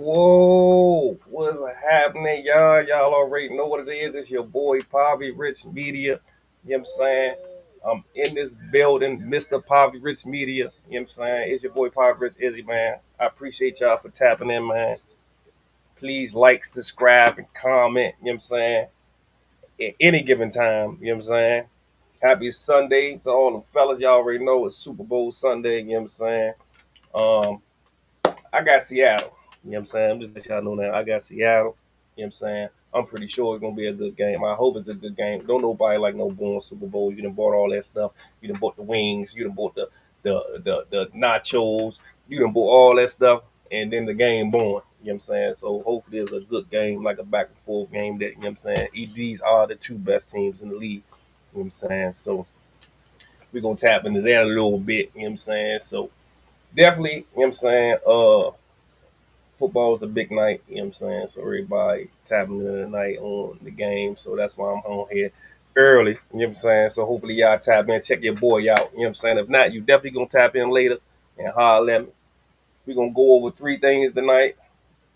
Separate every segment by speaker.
Speaker 1: Whoa, what's happening, y'all? Y'all already know what it is. It's your boy, Poppy Rich Media. You know what I'm saying? I'm in this building, Mr. Poppy Rich Media. You know what I'm saying? It's your boy, Poppy Rich Izzy, man. I appreciate y'all for tapping in, man. Please like, subscribe, and comment. You know what I'm saying? At any given time. You know what I'm saying? Happy Sunday to all the fellas. Y'all already know it's Super Bowl Sunday. You know what I'm saying? Um, I got Seattle. You know what I'm saying? I'm just let y'all know that I got Seattle. You know what I'm saying? I'm pretty sure it's gonna be a good game. I hope it's a good game. Don't nobody like no born Super Bowl. You done bought all that stuff. You done bought the wings. You done bought the nachos. You done bought all that stuff, and then the game born. You know what I'm saying? So hopefully it's a good game, like a back and forth game. That you know what I'm saying. These are the two best teams in the league. You know what I'm saying? So we're gonna tap into that a little bit. You know what I'm saying? So definitely, you know what I'm saying. Football is a big night, you know what I'm saying? So everybody tapping in tonight on the game. So that's why I'm on here early, you know what I'm saying? So hopefully y'all tap in, check your boy out, you know what I'm saying? If not, you definitely gonna tap in later and holler at me. We're gonna go over three things tonight.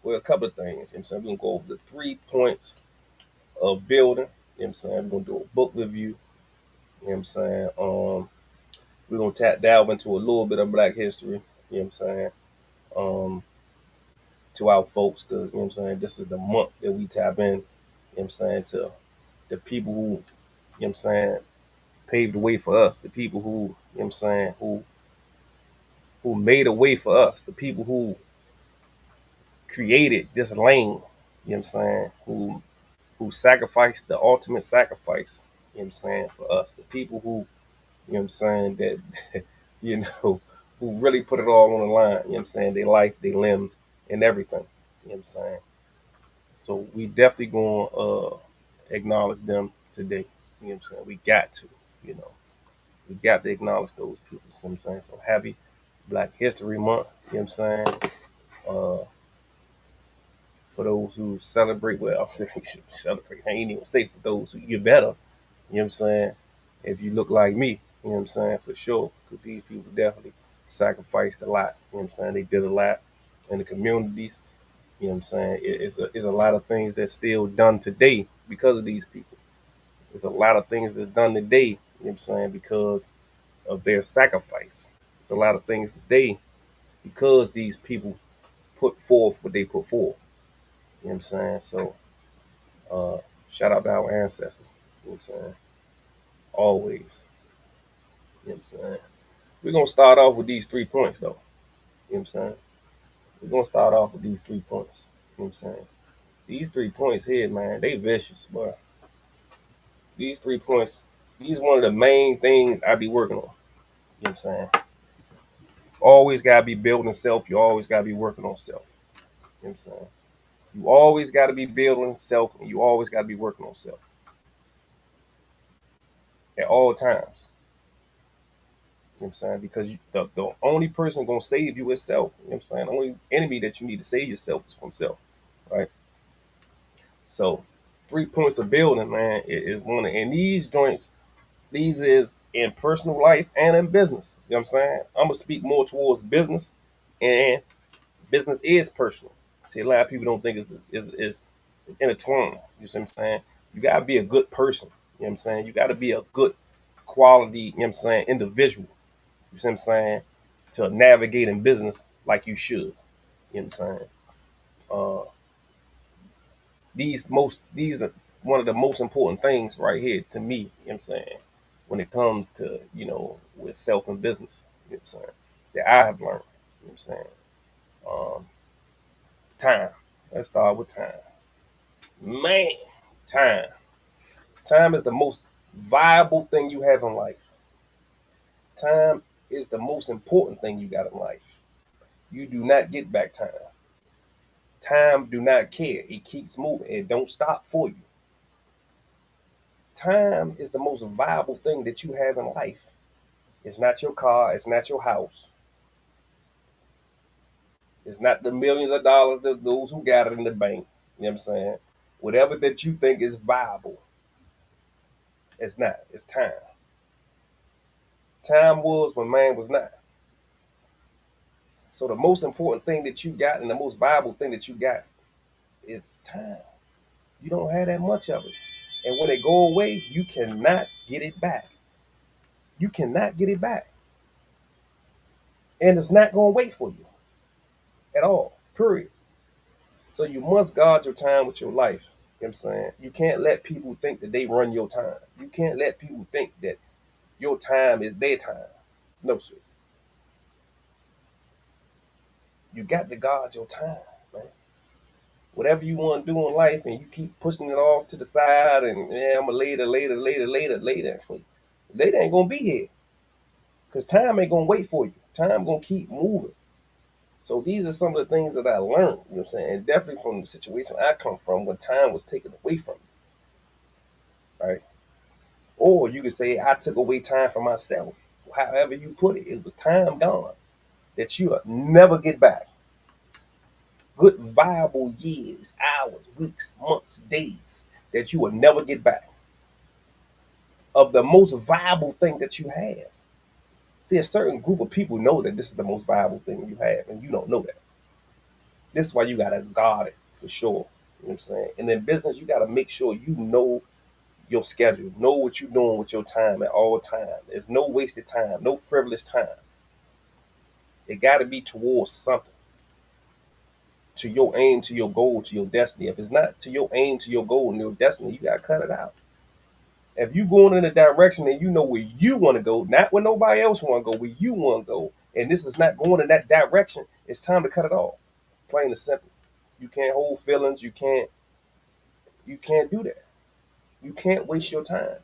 Speaker 1: Well, a couple of things, you know what I'm saying? We're gonna go over the 3 points of building, you know what I'm saying? We're gonna do a book review, you know what I'm saying? We're gonna delve into a little bit of black history, you know what I'm saying? Um, to our folks, because you know what I'm saying, this is the month that we tap in, you know what I'm saying, to the people who, you know what I'm saying, paved the way for us, the people who, you know what I'm saying, who made a way for us, the people who created this lane, you know what I'm saying, who sacrificed the ultimate sacrifice, you know what I'm saying, for us, the people who, you know what I'm saying, that you know, who really put it all on the line, you know what I'm saying, their life, their limbs, and everything, you know what I'm saying. So we definitely gonna acknowledge them today. You know what I'm saying? We got to, you know, we got to acknowledge those people. You know what I'm saying? So happy Black History Month. You know what I'm saying? Uh, for those who celebrate, well, I'm saying you should celebrate. I ain't even say for those who you better. You know what I'm saying? If you look like me, you know what I'm saying? For sure. Because these people definitely sacrificed a lot. You know what I'm saying? They did a lot in the communities. You know what I'm saying? It's a lot of things that's still done today because of these people. There's a lot of things that's done today, you know what I'm saying, because of their sacrifice. There's a lot of things today because these people put forth what they put forth. You know what I'm saying? So uh, shout out to our ancestors. You know what I'm saying? Always. You know what I'm saying? We're gonna start off with these 3 points though. You know what I'm saying? We're gonna start off with these 3 points. You know what I'm saying? These 3 points here, man, they vicious, but these 3 points, these one of the main things I be working on. You know what I'm saying? Always gotta be building self. You always gotta be working on self. You know what I'm saying? You always gotta be building self and you always gotta be working on self at all times. You know what I'm saying? Because the only person gonna save you is self. You know what I'm saying? The only enemy that you need to save yourself is from self. Right? So 3 points of building, man, is one of, and these joints, these is in personal life and in business. You know what I'm saying? I'm gonna speak more towards business, and business is personal. See, a lot of people don't think it's intertwined. You see what I'm saying? You gotta be a good person. You know what I'm saying? You gotta be a good quality, you know what I'm saying, individual. You see what I'm saying? To navigate in business like you should. You know what I'm saying? Uh, these are one of the most important things right here to me, you know what I'm saying, when it comes to, with self and business, you know what I'm saying, that I have learned, you know what I'm saying. Um, time. Let's start with time. Man, time. Time is the most viable thing you have in life. Time is the most important thing you got in life. You do not get back time. Time do not care. It keeps moving. It don't stop for you. Time is the most viable thing that you have in life. It's not your car. It's not your house. It's not the millions of dollars that those who got it in the bank. You know what I'm saying? Whatever that you think is viable, it's not. It's time. Time was when man was not. So the most important thing that you got and the most valuable thing that you got is time. You don't have that much of it. And when it go away, you cannot get it back. You cannot get it back. And it's not going to wait for you at all, period. So you must guard your time with your life. You know what I'm saying? You can't let people think that they run your time. You can't let people think that your time is their time. No, sir. You got to guard your time, man. Whatever you want to do in life and you keep pushing it off to the side and yeah, I'm a later. Later ain't gonna be here. Because time ain't gonna wait for you. Time gonna keep moving. So these are some of the things that I learned, you know what I'm saying? And definitely from the situation I come from when time was taken away from me, right? Or you could say I took away time from myself. However you put it, it was time gone that you'll never get back. Good viable years, hours, weeks, months, days that you will never get back. Of the most viable thing that you have. See, a certain group of people know that this is the most viable thing you have, and you don't know that. This is why you gotta guard it for sure. You know what I'm saying? And in business, you gotta make sure you know your schedule, know what you're doing with your time at all times. There's no wasted time, no frivolous time. It gotta be towards something, to your aim, to your goal, to your destiny. If it's not to your aim, to your goal, and your destiny, you gotta cut it out. If you going in a direction and you know where you want to go, not where nobody else want to go, where you want to go, and this is not going in that direction, it's time to cut it off. Plain and simple. You can't hold feelings. You can't do that. You can't waste your time.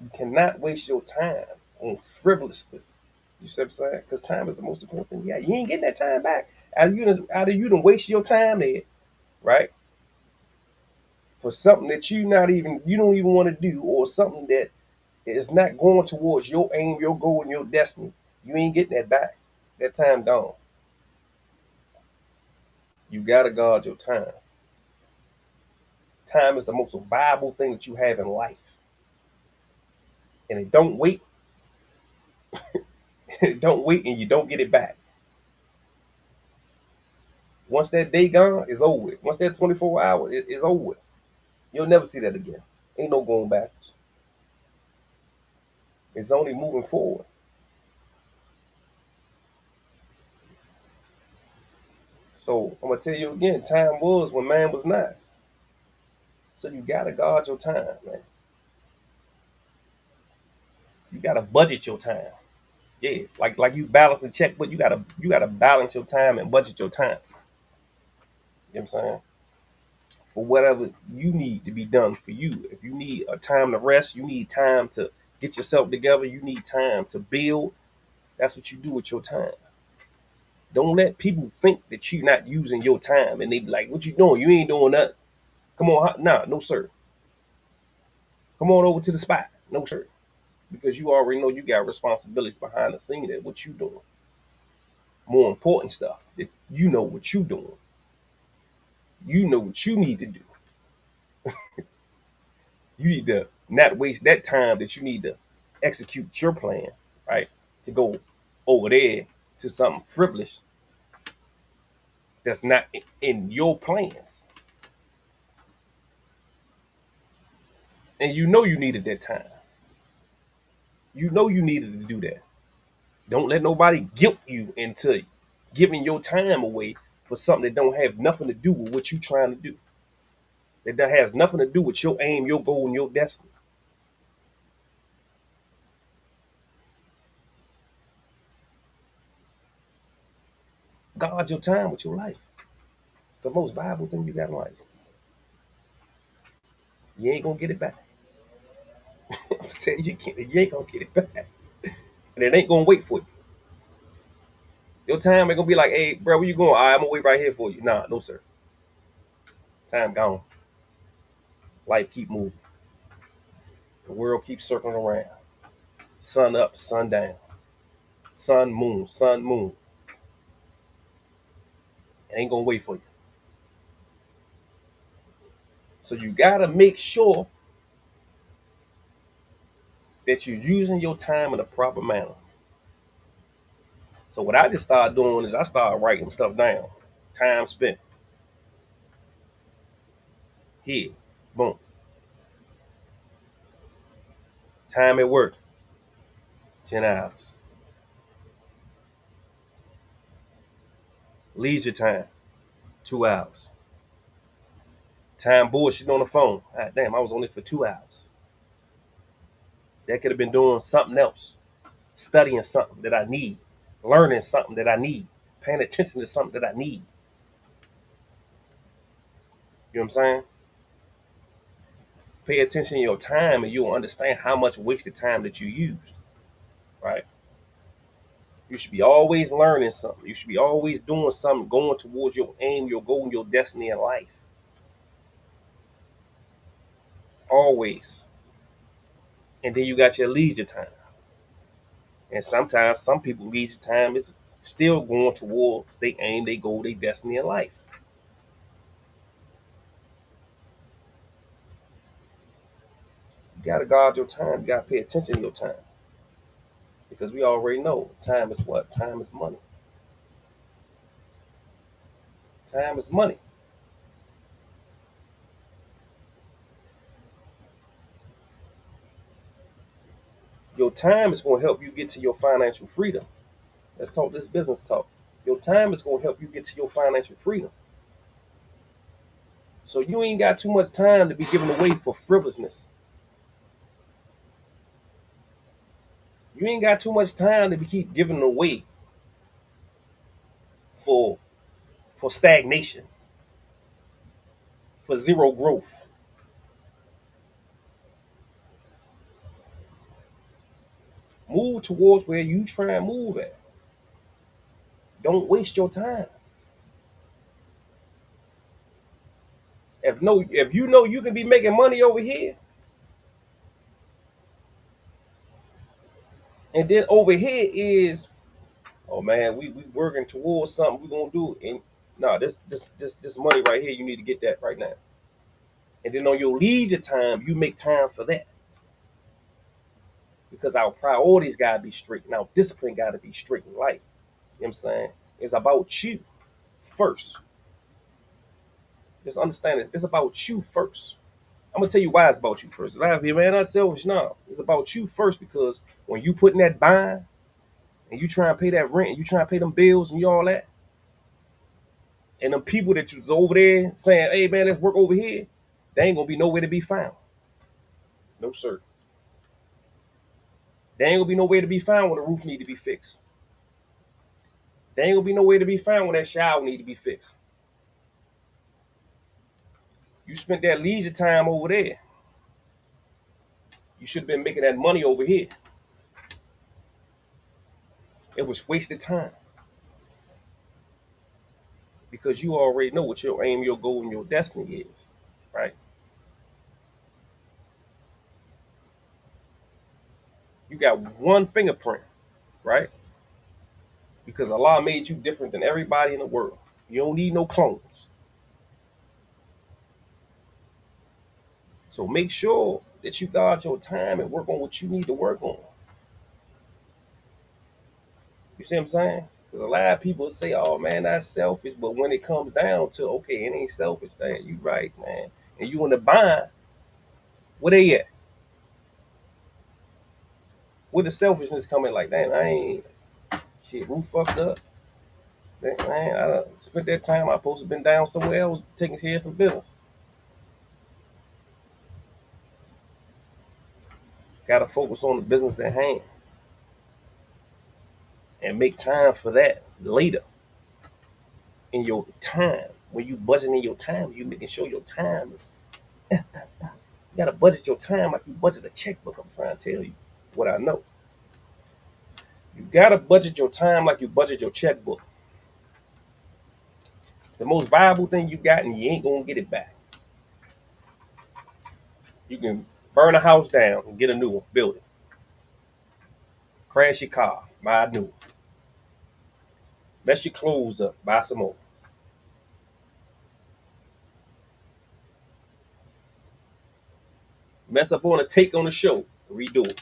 Speaker 1: You cannot waste your time on frivolousness. You see what I'm saying? Because time is the most important thing. Yeah, you ain't getting that time back. Out of you to waste your time there, right? For something that you don't even want to do, or something that is not going towards your aim, your goal, and your destiny. You ain't getting that back. That time gone. You gotta guard your time. Time is the most valuable thing that you have in life, and it don't wait. It don't wait, and you don't get it back. Once that day gone, it's over with. Once that 24 hours, it's over with. You'll never see that again. Ain't no going backwards. It's only moving forward. So I'm gonna tell you again, time was when man was not. So you gotta guard your time, man. You gotta budget your time. Yeah, like you balance a check, but you gotta balance your time and budget your time. You know what I'm saying? For whatever you need to be done for you. If you need a time to rest, you need time to get yourself together, you need time to build. That's what you do with your time. Don't let people think that you're not using your time and they be like, what you doing? You ain't doing nothing. Come on, nah, no sir. Come on over to the spot. No sir. Because you already know you got responsibilities behind the scene that what you doing. More important stuff that you know what you doing. You know what you need to do. You need to not waste that time that you need to execute your plan, right? To go over there to something frivolous that's not in your plans. And you know you needed that time. You know you needed to do that. Don't let nobody guilt you into giving your time away for something that don't have nothing to do with what you're trying to do. That has nothing to do with your aim, your goal, and your destiny. Guard your time with your life. The most valuable thing you got in life. You ain't gonna get it back. I'm saying you ain't gonna get it back. And it ain't gonna wait for you. Your time ain't gonna be like, hey, bro, where you going? All right, I'm gonna wait right here for you. Nah, no, sir. Time gone. Life keep moving. The world keeps circling around. Sun up, sun down. Sun, moon, sun, moon. It ain't gonna wait for you. So you gotta make sure that you're using your time in a proper manner. So what I just started doing is I started writing stuff down. Time spent here, boom. Time at work, 10 hours. Leisure time, 2 hours. Time bullshit on the phone. God damn, I was on it for 2 hours. That could have been doing something else, studying something that I need, learning something that I need, paying attention to something that I need. You know what I'm saying? Pay attention to your time and you'll understand how much wasted time that you used, right? You should be always learning something. You should be always doing something, going towards your aim, your goal, and your destiny in life. Always. And then you got your leisure time. And sometimes some people leisure time is still going towards they aim, they goal, their destiny in life. You gotta guard your time. You gotta pay attention to your time. Because we already know time is what? Time is money. Time is money. Your time is going to help you get to your financial freedom. Let's talk this business talk. Your time is going to help you get to your financial freedom. So you ain't got too much time to be giving away for frivolousness. You ain't got too much time to be keep giving away for stagnation, for zero growth. Move towards where you try and move at. Don't waste your time. If you know you can be making money over here, and then over here is, oh man, we working towards something we're gonna do, and no, this money right here, you need to get that right now. And then on your leisure time, you make time for that. Because our priorities gotta be straight. And our discipline gotta be straight in life. You know what I'm saying? It's about you first. Just understand it. It's about you first. I'm gonna tell you why it's about you first. I be man, not selfish. No, it's about you first because when you put in that bind and you try and pay that rent and you try and pay them bills and you all that, and them people that was over there saying, "Hey man, let's work over here," they ain't gonna be nowhere to be found. No sir. They ain't gonna be nowhere to be found when the roof need to be fixed. They ain't gonna be nowhere to be found when that shower need to be fixed. You spent that leisure time over there. You should have been making that money over here. It was wasted time because you already know what your aim, your goal, and your destiny is, right? You got one fingerprint, right? Because Allah made you different than everybody in the world. You don't need no clones. So make sure that you guard your time and work on what you need to work on. You see what I'm saying? Because a lot of people say, "Oh man, that's selfish," but when it comes down to, okay, it ain't selfish. Man, you right, man. And you in the bind, where they at? Where the selfishness coming? Like, damn, I ain't shit. Roof fucked up. Man, I done spent that time. I supposed to been down somewhere else taking care of some business. Got to focus on the business at hand and make time for that later in your time. When you budgeting your time, you making sure your time is. You gotta budget your time like you budget a checkbook. I'm trying to tell you what I know. You gotta budget your time like you budget your checkbook. The most valuable thing you got, and you ain't gonna get it back. You can burn a house down and get a new one, build it. Crash your car, buy a new one. Mess your clothes up, buy some more. Mess up on a take on the show, redo it.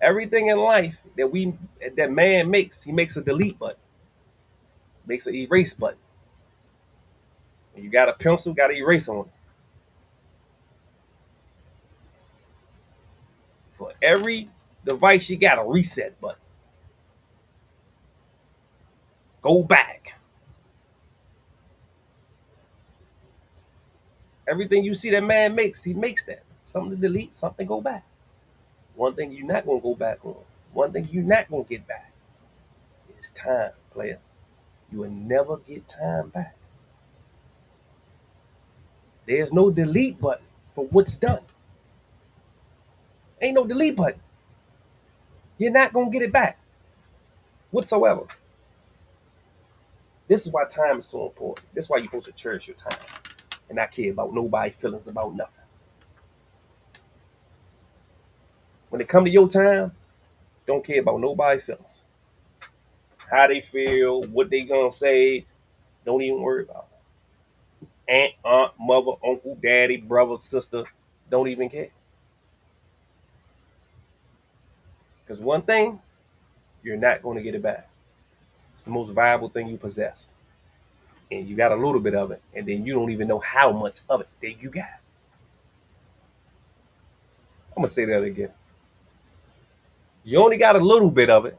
Speaker 1: Everything in life that man makes, he makes a delete button, makes an erase button. When you got a pencil, got to erase on it. For every device, you got a reset button. Go back. Everything you see that man makes, he makes that. Something to delete, something to go back. One thing you're not gonna go back on. One thing you're not gonna get back is time, player. You will never get time back. There's no delete button for what's done. Ain't no delete button. You're not gonna get it back whatsoever. This is why time is so important. This is why you're supposed to cherish your time and not care about nobody's feelings about nothing. When it come to your time, don't care about nobody's feelings. How they feel, what they gonna say, don't even worry about it. Aunt, mother, uncle, daddy, brother, sister, don't even care. Because one thing, you're not going to get it back. It's the most valuable thing you possess. And you got a little bit of it, and then you don't even know how much of it that you got. I'm going to say that again. You only got a little bit of it,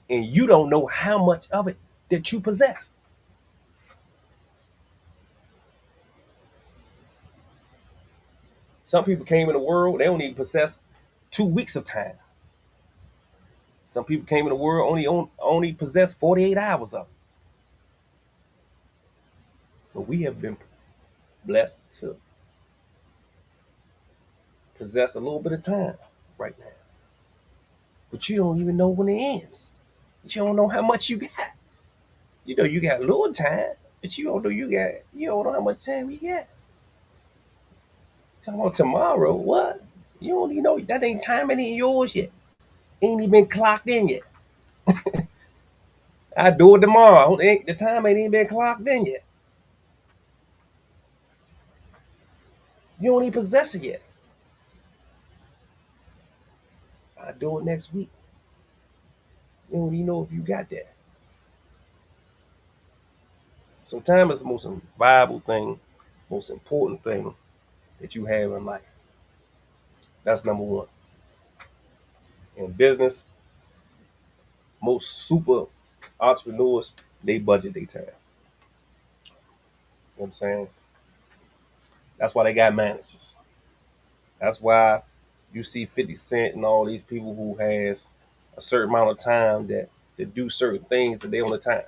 Speaker 1: and you don't know how much of it that you possess. Some people came in the world, they don't even possess 2 weeks of time. Some people came in the world only possess 48 hours of it. But we have been blessed to possess a little bit of time right now. But you don't even know when it ends. You don't know how much you got. You know you got a little time, but you don't know how much time you got. Talking about tomorrow, what? You don't even know that ain't time ain't yours yet. Ain't even clocked in yet. I do it tomorrow. The time ain't even been clocked in yet. You don't even possess it yet. I do it next week. You don't even know if you got that. So time is the most valuable thing, most important thing that you have in life. That's number one. In business, most super entrepreneurs, they budget their time. You know what I'm saying? That's why they got managers. That's why you see 50 Cent and all these people who has a certain amount of time that do certain things that they on the time.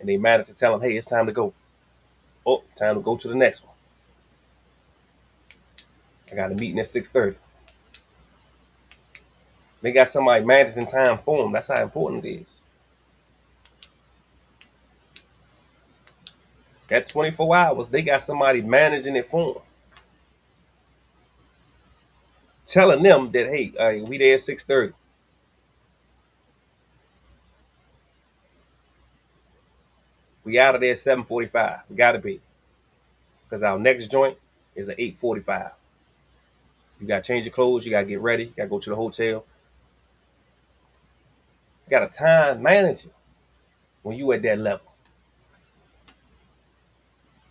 Speaker 1: And they manage to tell them, hey, it's time to go. Oh, time to go to the next one. I got a meeting at 6:30. They got somebody managing time for them. That's how important it is. That 24 hours, they got somebody managing it for them. Telling them that, hey, we there at 6:30. We out of there at 7:45. We gotta be. Because our next joint is at 8:45. You gotta change your clothes, you gotta get ready, you gotta go to the hotel. You got a time manager when you at that level.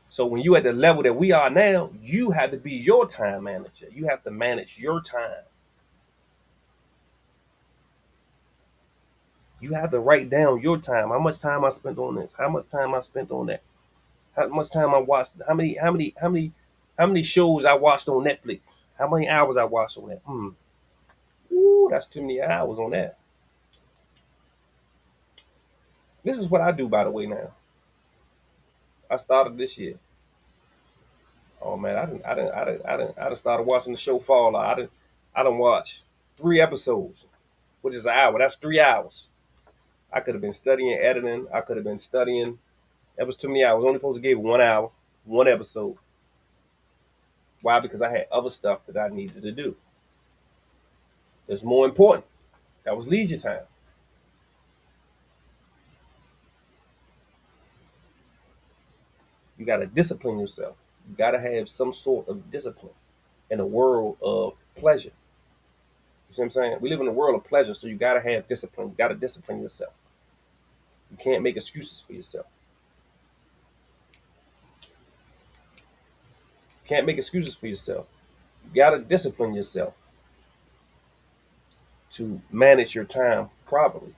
Speaker 1: So when you at the level that we are now, you have to be your time manager. You have to manage your time. You have to write down your time. How much time I spent on this? How much time I spent on that? How much time I watched? How many shows I watched on Netflix? How many hours I watched on that? Ooh, that's too many hours on that. This is what I do, by the way. Now I started this year. Oh man, I didn't started watching the show Fallout. I didn't watch 3 episodes, which is an hour. That's 3 hours. I could have been studying editing. I could have been studying. That was too many hours. Only supposed to give 1 hour, 1 episode. Why? Because I had other stuff that I needed to do. That's more important. That was leisure time. You got to discipline yourself. You got to have some sort of discipline in a world of pleasure. You see what I'm saying? We live in a world of pleasure, so you gotta have discipline. You gotta discipline yourself. You can't make excuses for yourself. You can't make excuses for yourself. You gotta discipline yourself to manage your time properly.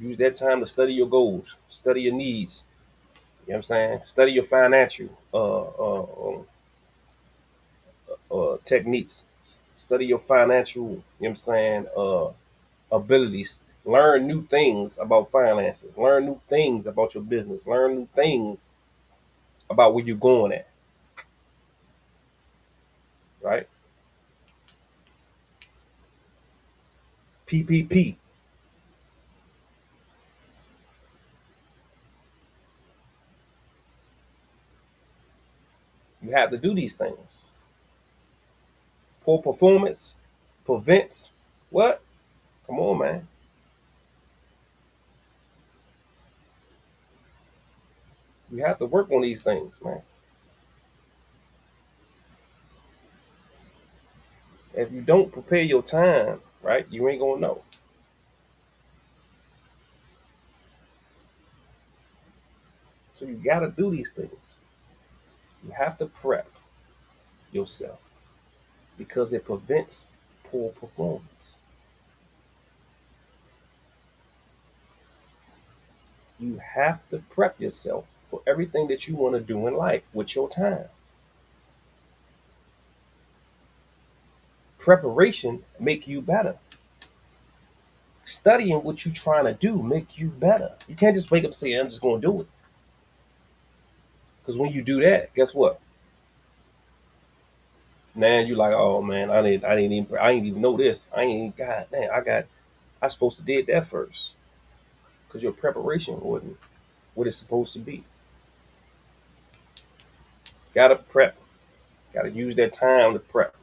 Speaker 1: Use that time to study your goals, study your needs. You know what I'm saying? Study your financial techniques. Study your financial, you know what I'm saying, abilities. Learn new things about finances. Learn new things about your business. Learn new things about where you're going at, right? PPP. You have to do these things. Poor performance prevents what? Come on, man. You have to work on these things, man. If you don't prepare your time, right, you ain't gonna know. So you gotta do these things. You have to prep yourself because it prevents poor performance. You have to prep yourself for everything that you want to do in life with your time. Preparation make you better. Studying what you're trying to do make you better. You can't just wake up and say, I'm just gonna do it. Because when you do that, guess what? Now you like, oh man, I didn't even know this. I ain't God damn, I supposed to did that first. Because your preparation wasn't what it's supposed to be. Gotta prep. Gotta use that time to prep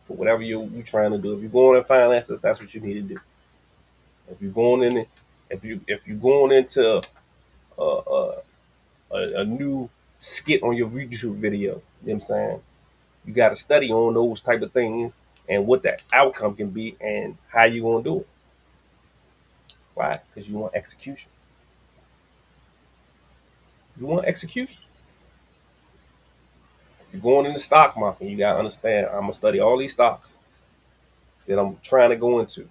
Speaker 1: for whatever you're trying to do. If you're going in finances, that's what you need to do. If you're going in, if you're going into a, a, a new skit on your YouTube video, you know what I'm saying? You got to study on those type of things and what that outcome can be and how you gonna do it. Why? Because you want execution. You want execution. You're going in the stock market. You gotta understand. I'm gonna study all these stocks that I'm trying to go into.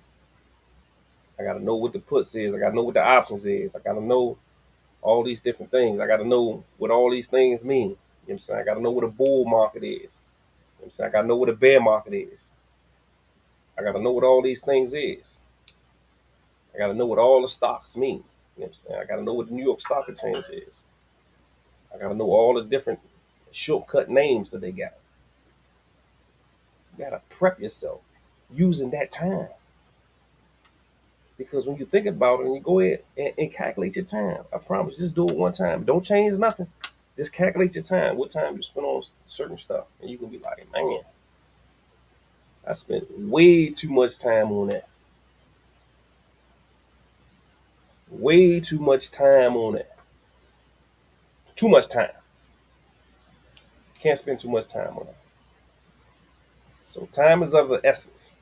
Speaker 1: I gotta know what the puts is. I gotta know what the options is. I gotta know all these different things. I gotta know what all these things mean. You know what I'm saying? I gotta know what a bull market is. You know what I'm saying? I gotta know what a bear market is. I gotta know what all these things is. I gotta know what all the stocks mean. You know what I'm saying? I gotta know what the New York Stock Exchange is. I gotta know all the different shortcut names that they got. You gotta prep yourself using that time. Because when you think about it and you go ahead and calculate your time, I promise, just do it one time. Don't change nothing. Just calculate your time, what time you spend on certain stuff. And you can be like, man, I spent way too much time on that. Way too much time on that. Too much time. Can't spend too much time on it. So time is of the essence.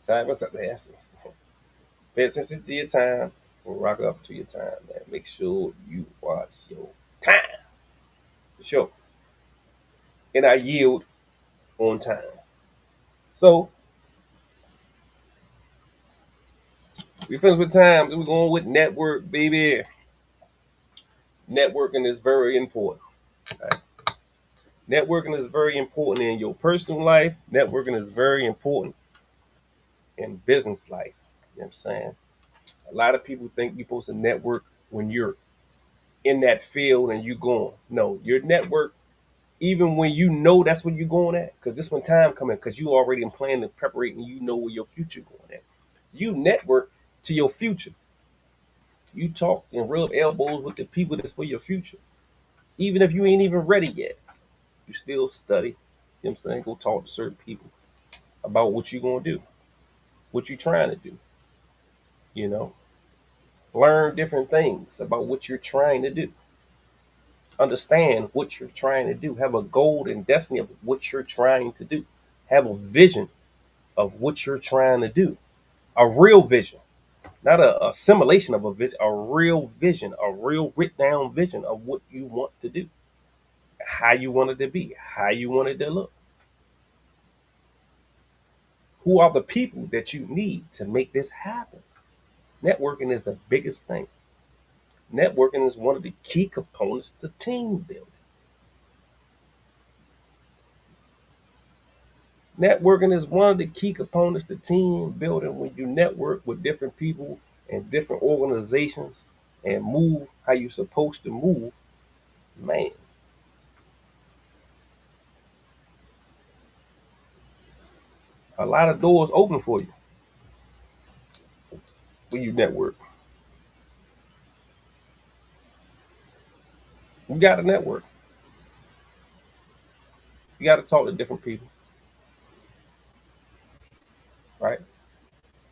Speaker 1: Time is of the essence. Pay attention to your time and rock up to your time, man. Make sure you watch your time. For sure. And I yield on time. So we finished with time. We're going with network, baby. Networking is very important. Right? Networking is very important in your personal life. Networking is very important in business life. You know what I'm saying? A lot of people think you're supposed to network when you're in that field and you going. No, your network, even when you know that's where you're going at, because this when time coming, because you already in planning and preparing, you know where your future going at. You network to your future. You talk and rub elbows with the people that's for your future. Even if you ain't even ready yet, you still study. You know what I'm saying? Go talk to certain people about what you're gonna do, what you're trying to do, you know. Learn different things about what you're trying to do. Understand what you're trying to do. Have a goal and destiny of what you're trying to do. Have a vision of what you're trying to do. A real vision, not a simulation of a vision, a real written down vision of what you want to do, how you want it to be, how you want it to look. Who are the people that you need to make this happen? Networking is the biggest thing. Networking is one of the key components to team building. Networking is one of the key components to team building when you network with different people and different organizations and move how you're supposed to move. Man, a lot of doors open for you when you network. You got to network. You got to talk to different people, right?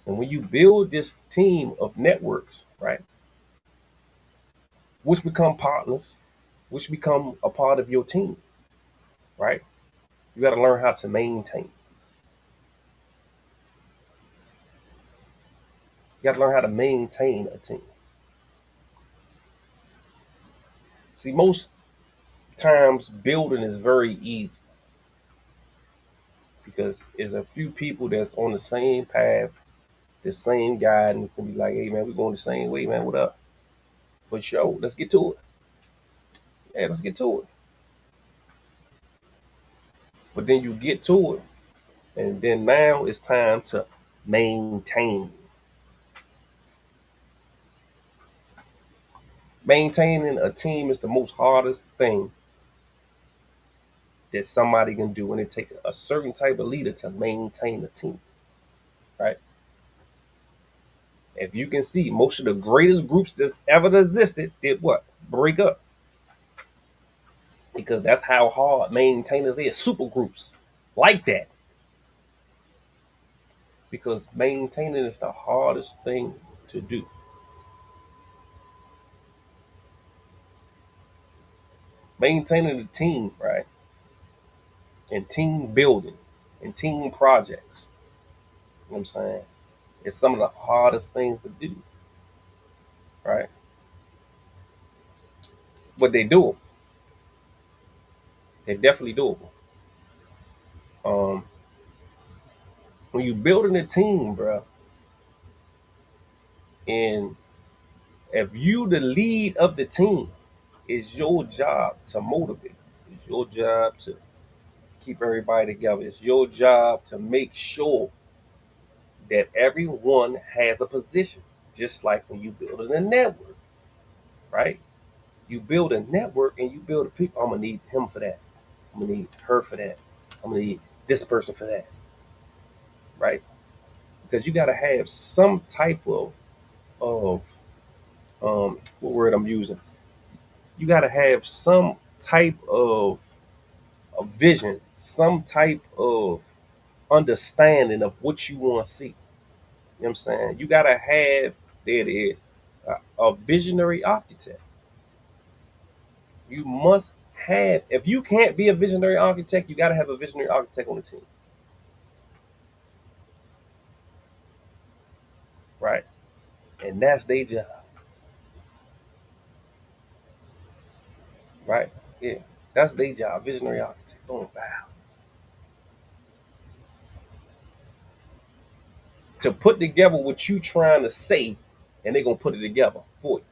Speaker 1: And when you build this team of networks, right, which become partners, which become a part of your team, right? You got to learn how to maintain. You got to learn how to maintain a team. See, most times building is very easy because there's a few people that's on the same path, the same guidance to be like, hey man, we're going the same way, man. What up? For sure. Let's get to it. Yeah, let's get to it. But then you get to it, and then now it's time to maintain. Maintaining a team is the most hardest thing that somebody can do, and it takes a certain type of leader to maintain a team, right? If you can see, most of the greatest groups that's ever existed did what? Break up. Because that's how hard maintainers is. Super groups like that. Because maintaining is the hardest thing to do. Maintaining the team, right? And team building and team projects. You know what I'm saying? It's some of the hardest things to do, right? But they do them. They're definitely doable. Um, when you building a team, bro, and if you the lead of the team, it's your job to motivate. It's your job to keep everybody together. It's your job to make sure that everyone has a position. Just like when you build a network, right? You build a network and you build a people. I'm gonna need him for that. I'm gonna need her for that. I'm gonna need this person for that, right? Because you gotta have some type of what word I'm using. You gotta have some type of vision, some type of understanding of what you want to see. You know what I'm saying? You gotta have, there it is, a visionary architect. You must have, if you can't be a visionary architect, you gotta have a visionary architect on the team, right? And that's their job, right? Yeah, that's their job, visionary architect. Boom, wow. To put together what you trying to say, and they're gonna put it together for you.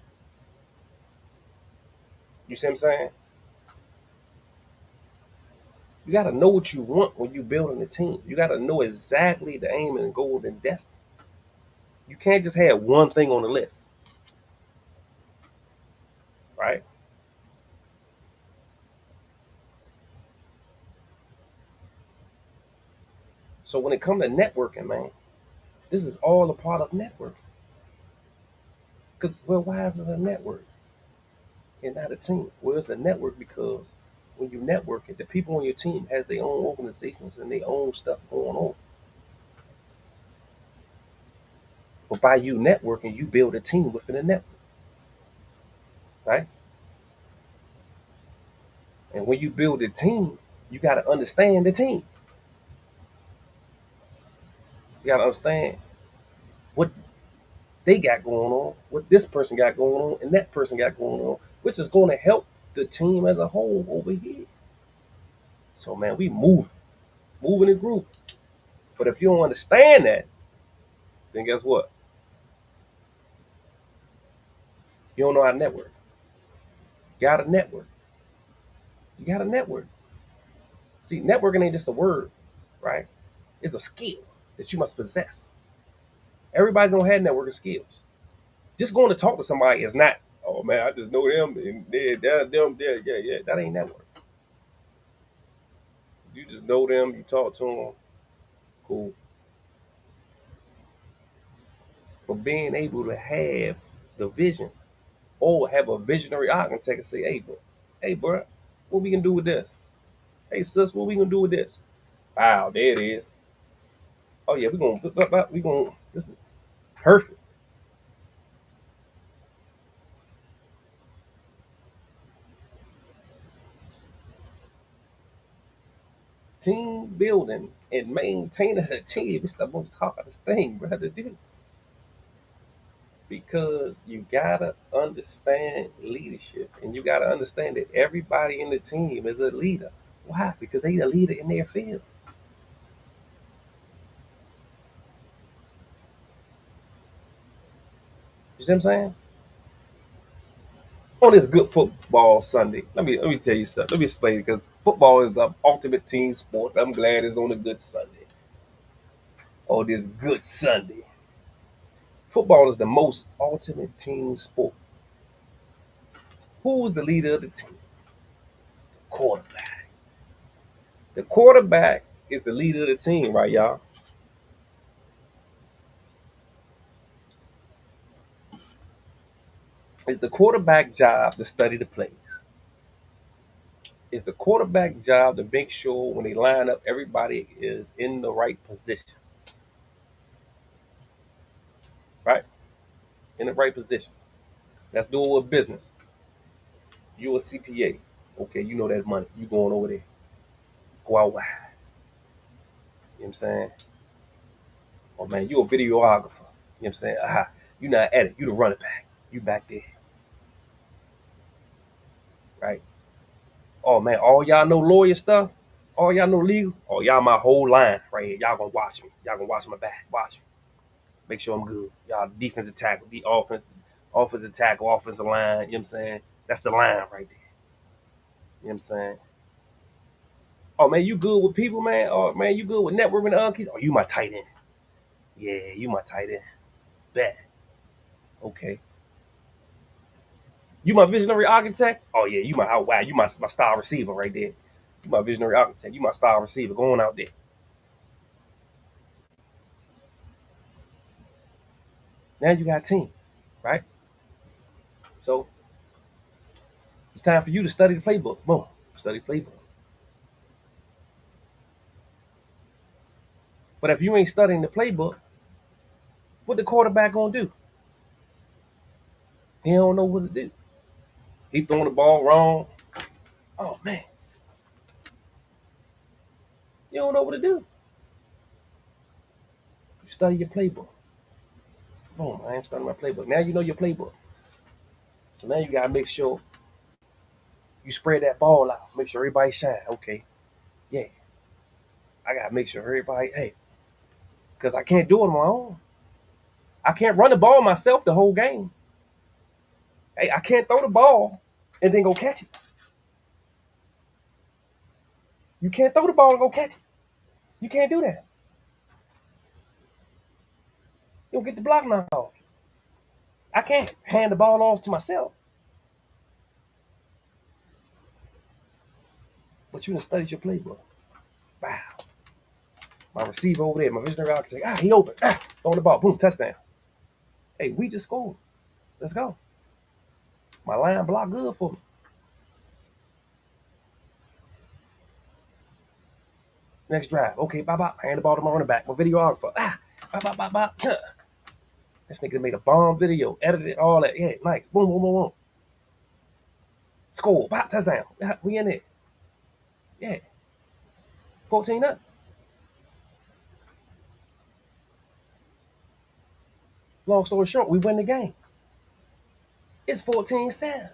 Speaker 1: You see what I'm saying? You gotta know what you want when you building a team. You gotta know exactly the aim and goal and destiny. You can't just have one thing on the list, right? So when it comes to networking, man, this is all a part of networking. Because, well, why is it a network and not a team? Well, it's a network because when you network it, the people on your team has their own organizations and their own stuff going on. But by you networking, you build a team within a network, right? And when you build a team, you got to understand the team. You got to understand what they got going on, what this person got going on, and that person got going on, which is going to help the team as a whole over here. So, man, we moving and grooving. But if you don't understand that, then guess what? You don't know how to network. You got to network. You got to network. See, networking ain't just a word, right? It's a skill that you must possess. Everybody don't have networking skills. Just going to talk to somebody is not, oh man, I just know them and they're them, yeah. That ain't network. You just know them, you talk to them, cool. But being able to have the vision or have a visionary architect and say, hey, bro, what we can do with this? Hey, sis, what we gonna do with this? Wow, there it is. Oh yeah, we gonna this is perfect. Team building and maintaining a team is the most hardest thing, bro, to do. Because you gotta understand leadership and you gotta understand that everybody in the team is a leader. Why? Because they a leader in their field. You see what I'm saying? On this good football Sunday, let me tell you something. Let me explain it because football is the ultimate team sport. I'm glad it's on a good Sunday. On this good Sunday. Football is the most ultimate team sport. Who's the leader of the team? Quarterback. The quarterback is the leader of the team, right, y'all? It's the quarterback job to study the plays. It's the quarterback job to make sure when they line up, everybody is in the right position, right? In the right position. Let's do it with business. You're a CPA. Okay, you know that money. You going over there. Go out wide. You know what I'm saying? Oh man, you a videographer. You know what I'm saying? Aha. You not at it. You the running back. You back there. Right? Oh man, all y'all know lawyer stuff? All y'all know legal? Oh, y'all my whole line right here. Y'all gonna watch me. Y'all gonna watch my back. Watch me. Make sure I'm good. Y'all defensive tackle, the offensive tackle, offensive line. You know what I'm saying? That's the line right there. You know what I'm saying? Oh man, you good with people, man? Oh man, you good with networking the keys? Oh, you my tight end. Yeah, you my tight end. Bet. Okay. You my visionary architect? Oh yeah, you my out wide. You my star receiver right there. You my visionary architect. You my star receiver going out there. Now you got a team, right? So it's time for you to study the playbook. Boom. Study playbook. But if you ain't studying the playbook, what the quarterback gonna do? He don't know what to do. He throwing the ball wrong. Oh man, you don't know what to do. You study your playbook. Boom, I am studying my playbook. Now you know your playbook. So now you gotta make sure you spread that ball out. Make sure everybody shine. Okay, yeah. I gotta make sure everybody, hey, because I can't do it on my own. I can't run the ball myself the whole game. Hey, I can't throw the ball and then go catch it. You can't throw the ball and go catch it. You can't do that. You'll get the block knocked off. I can't hand the ball off to myself. But you done studied your playbook. Wow. My receiver over there, my visionary architect. Ah, he open. Ah, throwing the ball. Boom, touchdown. Hey, we just scored. Let's go. My line block good for me. Next drive. Okay, bye bye. Hand the ball to my running back. My videographer. Ah, bye bye bye bye. This nigga made a bomb video, edited all that. Yeah, nice. Boom, boom, boom, boom. Score, pop, touchdown. Yeah, we in it. Yeah, 14 up. Long story short, we win the game. It's 14-7.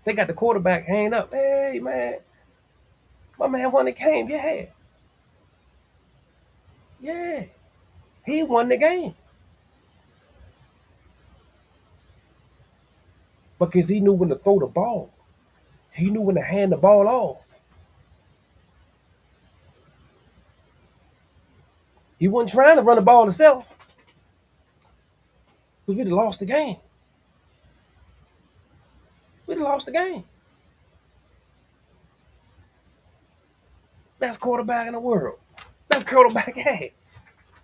Speaker 1: They got the quarterback hanging up. Hey, man, my man won the game. Yeah, yeah. He won the game because he knew when to throw the ball. He knew when to hand the ball off. He wasn't trying to run the ball himself because we'd have lost the game. We'd have lost the game. Best quarterback in the world. Best quarterback. Yeah,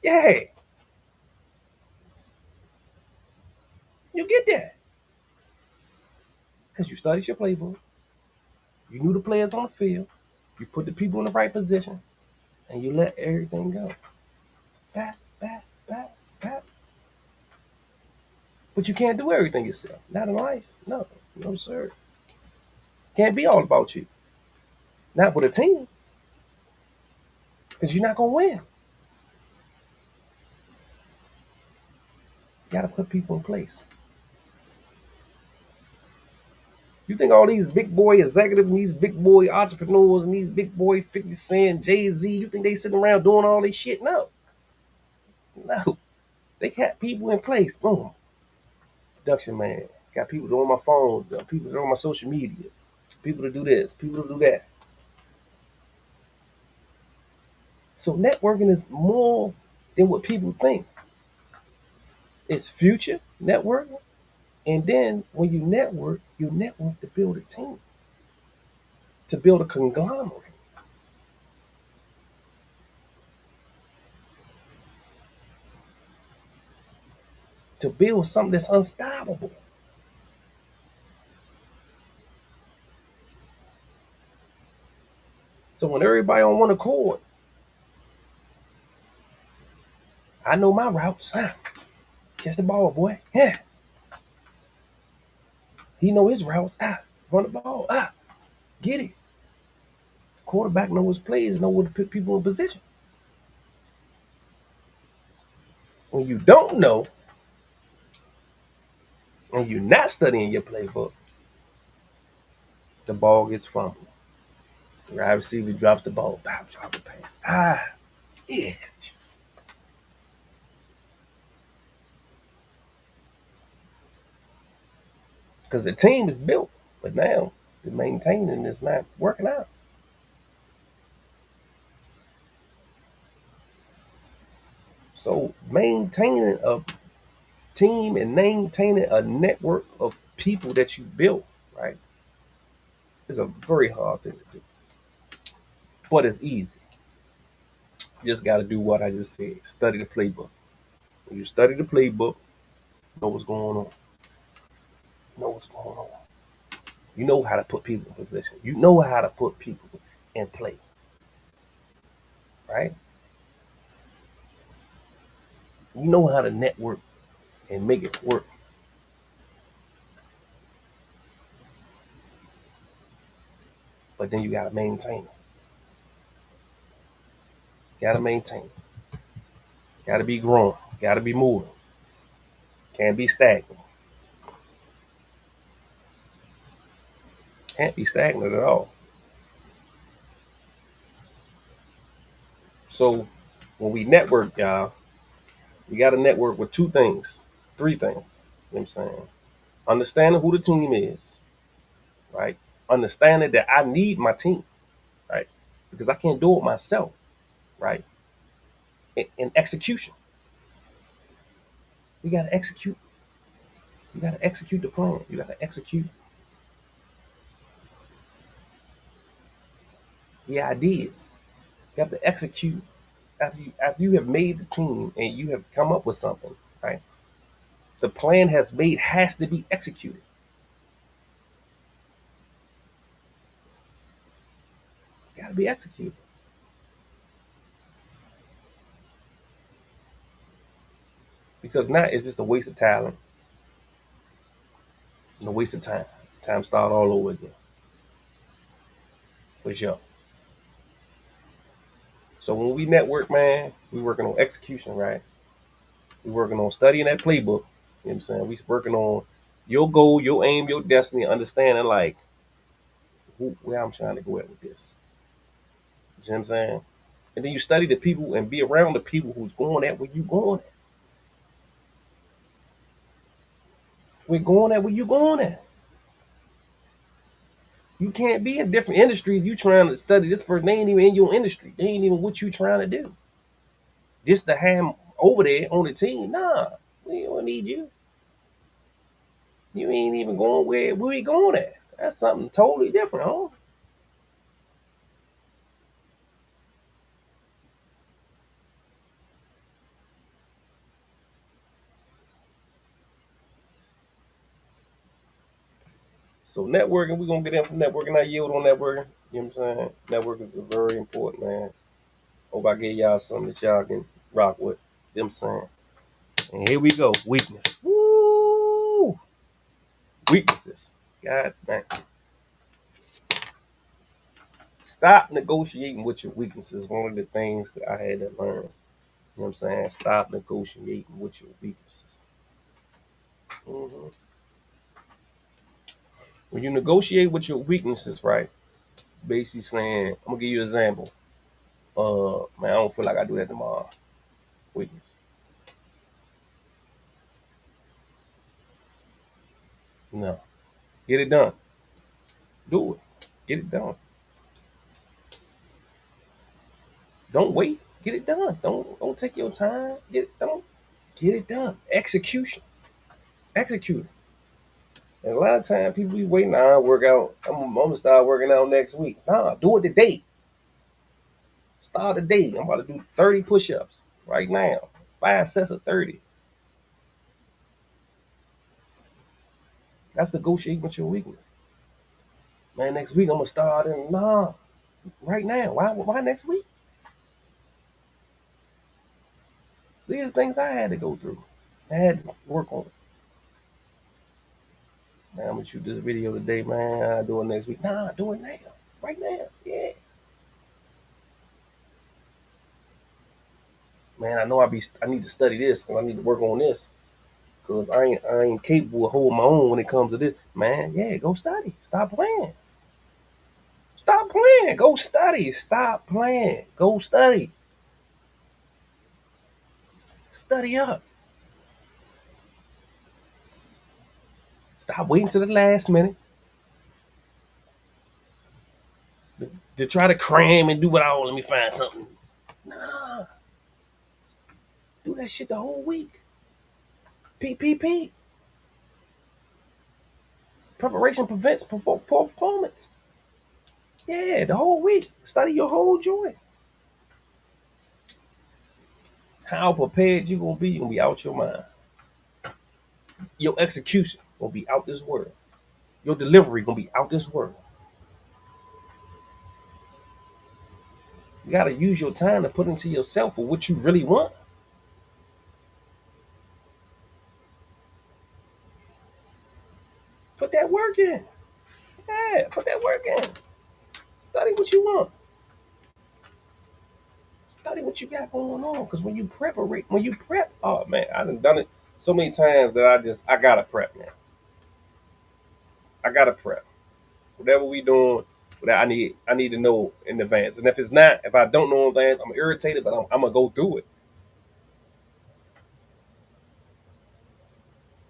Speaker 1: yeah. You get that because you studied your playbook. You knew the players on the field. You put the people in the right position, and you let everything go. Bat, bat, bat, bat. But you can't do everything yourself. Not in life. No, no, sir. Can't be all about you. Not with a team, because you're not gonna win. You gotta put people in place. You think all these big boy executives and these big boy entrepreneurs and these big boy 50 Cent, Jay-Z, you think they sitting around doing all this shit? No. No. They got people in place. Boom. Production man. Got people doing my phone, people doing my social media, people to do this, people to do that. So networking is more than what people think. It's future networking. And then when you network to build a team, to build a conglomerate. To build something that's unstoppable. So when everybody on one accord, I know my routes. Catch the ball, boy. Yeah. He know his routes. Run the ball. Get it. Quarterback know his plays, know where to put people in position. When you don't know, and you're not studying your playbook, the ball gets fumbled. The wide receiver drops the ball. Drop the pass. Yeah. Because the team is built, but now the maintaining is not working out. So maintaining a team and maintaining a network of people that you built, right, is a very hard thing to do. But it's easy. You just got to do what I just said. Study the playbook. When you study the playbook, know what's going on. Know what's going on. You know how to put people in position. You know how to put people in play. Right? You know how to network and make it work. But then you gotta maintain it. Gotta maintain it. Gotta be growing. Gotta be moving. Can't be stagnant. Can't be stagnant at all. So when we network, y'all, we gotta network with two things, three things. You know what I'm saying? Understanding who the team is, right? Understanding that I need my team, right? Because I can't do it myself, right? In execution. You gotta execute. You gotta execute the plan. You gotta execute the ideas. You have to execute after you have made the team and you have come up with something, right? The plan has to be executed. Got to be executed. Because now it's just a waste of talent and a waste of time. Time start all over again. For sure. So when we network, man, we working on execution, right? We working on studying that playbook. You know what I'm saying? We working on your goal, your aim, your destiny, understanding like where I'm trying to go at with this. You know what I'm saying? And then you study the people and be around the people who's going at where you going at. We're going at where you going at. You can't be in different industries. You trying to study this person, they ain't even in your industry. They ain't even what you trying to do. Just to have 'em over there on the team, nah, we don't need you. You ain't even going where we going at. That's something totally different, huh? So networking, we're gonna get in from networking. I yield on networking. You know what I'm saying? Networking is very important, man. Hope I gave y'all something that y'all can rock with. You know what I'm saying? And here we go. Weakness. Woo! Weaknesses. God dang. Stop negotiating with your weaknesses. One of the things that I had to learn. You know what I'm saying? Stop negotiating with your weaknesses. hmm When you negotiate with your weaknesses, right? Basically saying, I'm gonna give you an example. Man, I don't feel like I do that tomorrow. Weakness. No. Get it done. Do it. Get it done. Don't wait. Get it done. Don't take your time. Get it done. Get it done. Execution. Execute it. And a lot of time people be waiting. Nah, work out. I'm gonna start working out next week. Nah, do it today. Start today. I'm about to do 30 push-ups right now. 5 sets of 30. That's negotiating with your weakness. Man, next week I'm gonna start in right now. Why next week? These things I had to go through. I had to work on it. Man, I'm gonna shoot this video today, man. I'll do it next week. Nah, do it now. Right now. Yeah. Man, I need to study this and I need to work on this. Cause I ain't capable of holding my own when it comes to this. Man, yeah, go study. Stop playing. Stop playing. Go study. Stop playing. Go study. Study up. Stop waiting to the last minute to try to cram and do what I want. Let me find something. Nah, do that shit the whole week. PPP. Preparation prevents performance. Yeah, the whole week. Study your whole joint. How prepared you gonna be? You gonna be out your mind. Your execution gonna be out this world. Your delivery gonna be out this world. You gotta use your time to put into yourself for what you really want. Put that work in. Yeah, put that work in. Study what you want. Study what you got going on. Because when you prep, oh man, I done it so many times that I gotta prep now. I gotta prep. Whatever we doing, I need to know in advance. And if I don't know in advance, I'm irritated, but I'm gonna go through it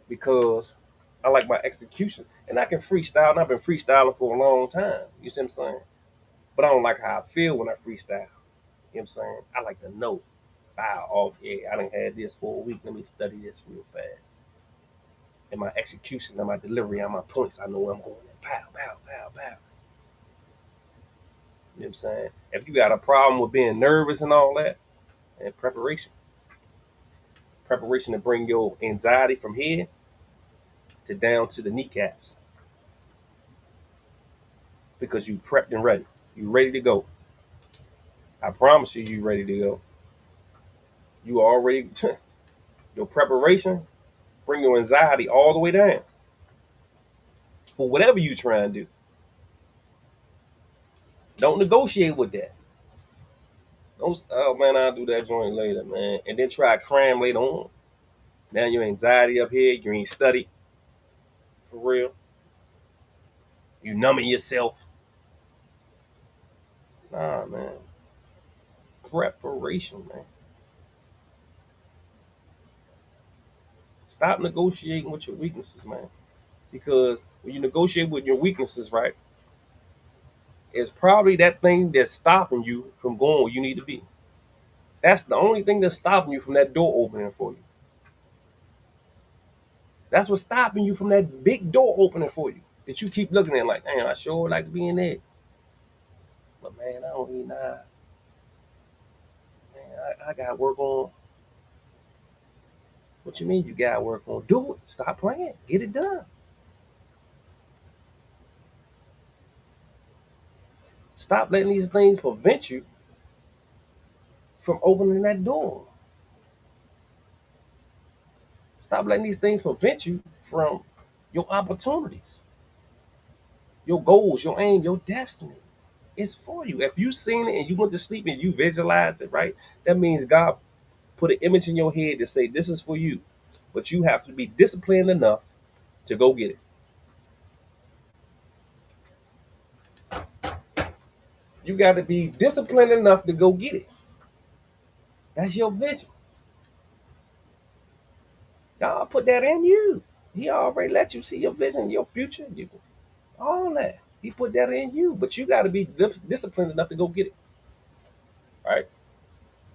Speaker 1: because I like my execution. And I can freestyle, and I've been freestyling for a long time. You see what I'm saying? But I don't like how I feel when I freestyle. You know what I'm saying? I like to know. Wow, oh yeah, I done had this for a week. Let me study this real fast. And my execution and my delivery on my points, I know where I'm going. Pow, pow, pow, pow. You know what I'm saying? If you got a problem with being nervous and all that, and preparation to bring your anxiety from here to down to the kneecaps because you prepped and ready. You ready to go. I promise you, you ready to go. You already Your preparation bring your anxiety all the way down for whatever you try and do. Don't negotiate with that. Don't, oh man, I'll do that joint later, man. And then try to cram later on. Now your anxiety up here, you ain't studied for real. You numbing yourself. Nah, man. Preparation, man. Stop negotiating with your weaknesses, man. Because when you negotiate with your weaknesses, right, it's probably that thing that's stopping you from going where you need to be. That's the only thing that's stopping you from that door opening for you. That's what's stopping you from that big door opening for you. That you keep looking at like, man, I sure like to be in there. But man, I don't need nah. Man, I got work on. What you mean you got work on? Do it. Stop playing. Get it done. Stop letting these things prevent you from opening that door. Stop letting these things prevent you from your opportunities, your goals, your aim, your destiny. It's for you. If you seen it and you went to sleep and you visualized it, right? That means God put an image in your head to say this is for you. But you have to be disciplined enough to go get it. You got to be disciplined enough to go get it. That's your vision. God put that in you. He already let you see your vision, your future, all that. He put that in you, but you got to be disciplined enough to go get it, right?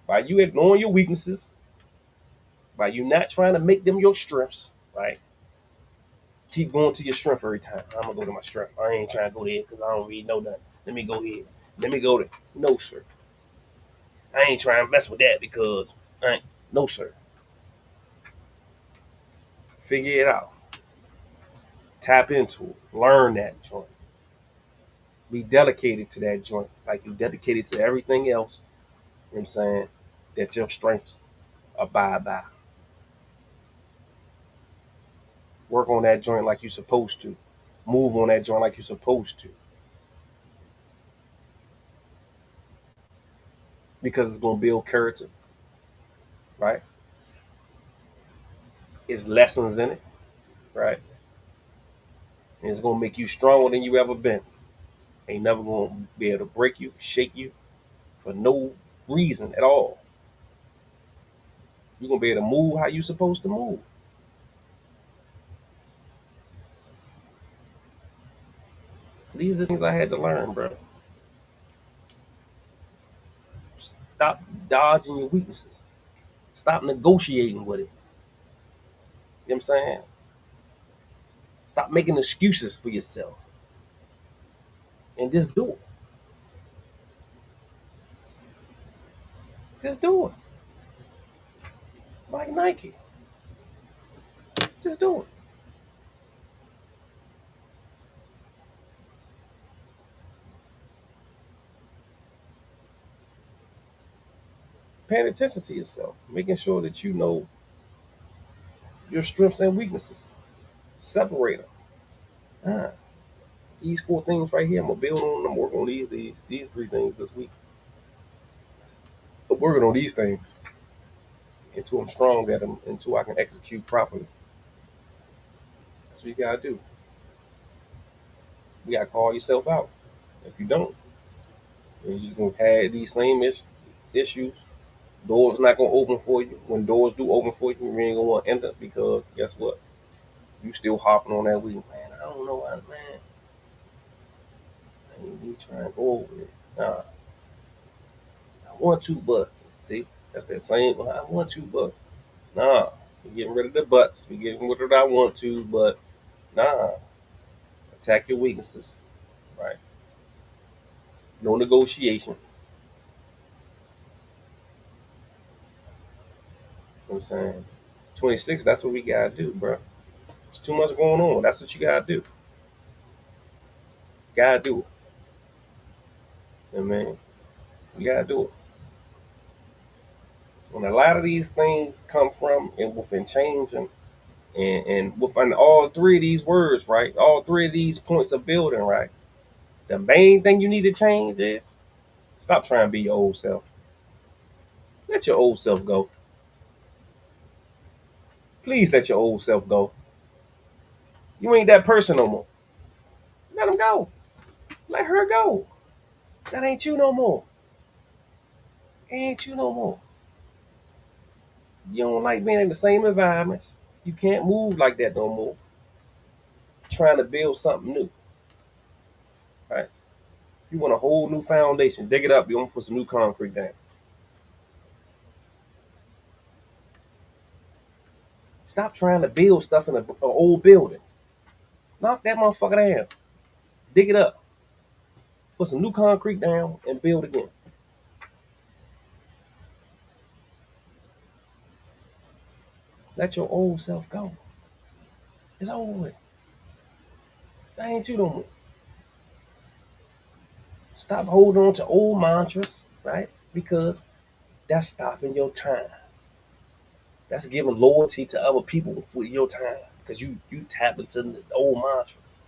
Speaker 1: By you ignoring your weaknesses, by you not trying to make them your strengths, right? Keep going to your strength every time. I'm gonna go to my strength. I ain't trying to go there because I don't really know nothing. Let me go here. Let me go there. No, sir. I ain't trying to mess with that because I ain't. No, sir. Figure it out. Tap into it. Learn that joint. Be dedicated to that joint. Like you dedicated to everything else. You know what I'm saying? That your strengths abide by. Work on that joint like you're supposed to. Move on that joint like you're supposed to. Because it's gonna build character, right? It's lessons in it, right? And it's gonna make you stronger than you ever been. Ain't never gonna be able to break you, shake you for no reason at all. You're gonna be able to move how you supposed to move. These are things I had to learn, bro. Stop dodging your weaknesses. Stop negotiating with it. You know what I'm saying? Stop making excuses for yourself and just do it. Just do it. Like Nike. Just do it. Paying attention to yourself, making sure that you know your strengths and weaknesses. Separate them. Ah, these four things right here, I'm gonna build on them. I'm working on these three things this week. I'm working on these things until I'm strong at them, until I can execute properly. That's what you gotta do. You gotta call yourself out. If you don't, then you're just gonna have these same issues. Doors not gonna open for you. When doors do open for you, you ain't gonna want to enter because guess what? You still hopping on that wheel, man. I don't know how, man. I ain't trying to go over it. Nah, I want to, but see, that's that same. Well, I want to, but nah. We're getting rid of the buts. We're getting rid of what I want to, but nah. Attack your weaknesses, right? No negotiation. You know what I'm saying? 26, that's what we gotta do, bro. There's too much going on. That's what you gotta do. Gotta do it. You know what I mean? You gotta do it. And a lot of these things come from and within change and within all three of these words, right? All three of these points of building, right? The main thing you need to change is stop trying to be your old self. Let your old self go. Please let your old self go. You ain't that person no more. Let him go. Let her go. That ain't you no more. Ain't you no more. You don't like being in the same environments. You can't move like that no more. Trying to build something new, right? You want a whole new foundation. Dig it up. You want to put some new concrete down. Stop trying to build stuff in an old building. Knock that motherfucker down. Dig it up. Put some new concrete down and build again. Let your old self go. It's over with. That ain't you no more. Stop holding on to old mantras, right? Because that's stopping your time. That's giving loyalty to other people with your time. Because you tap into the old mantras.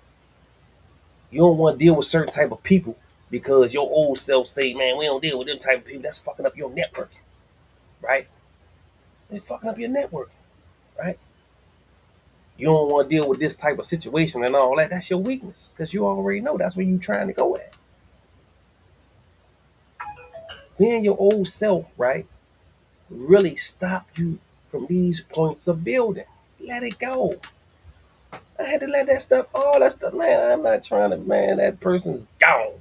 Speaker 1: You don't want to deal with certain type of people because your old self say, man, we don't deal with them type of people. That's fucking up your network, right? It's fucking up your network, right? You don't want to deal with this type of situation and all that. That's your weakness because you already know that's where you're trying to go at. Being your old self, right, really stop you from these points of building. Let it go. I had to let that stuff, all that stuff, man. I'm not trying to, man, that person's gone.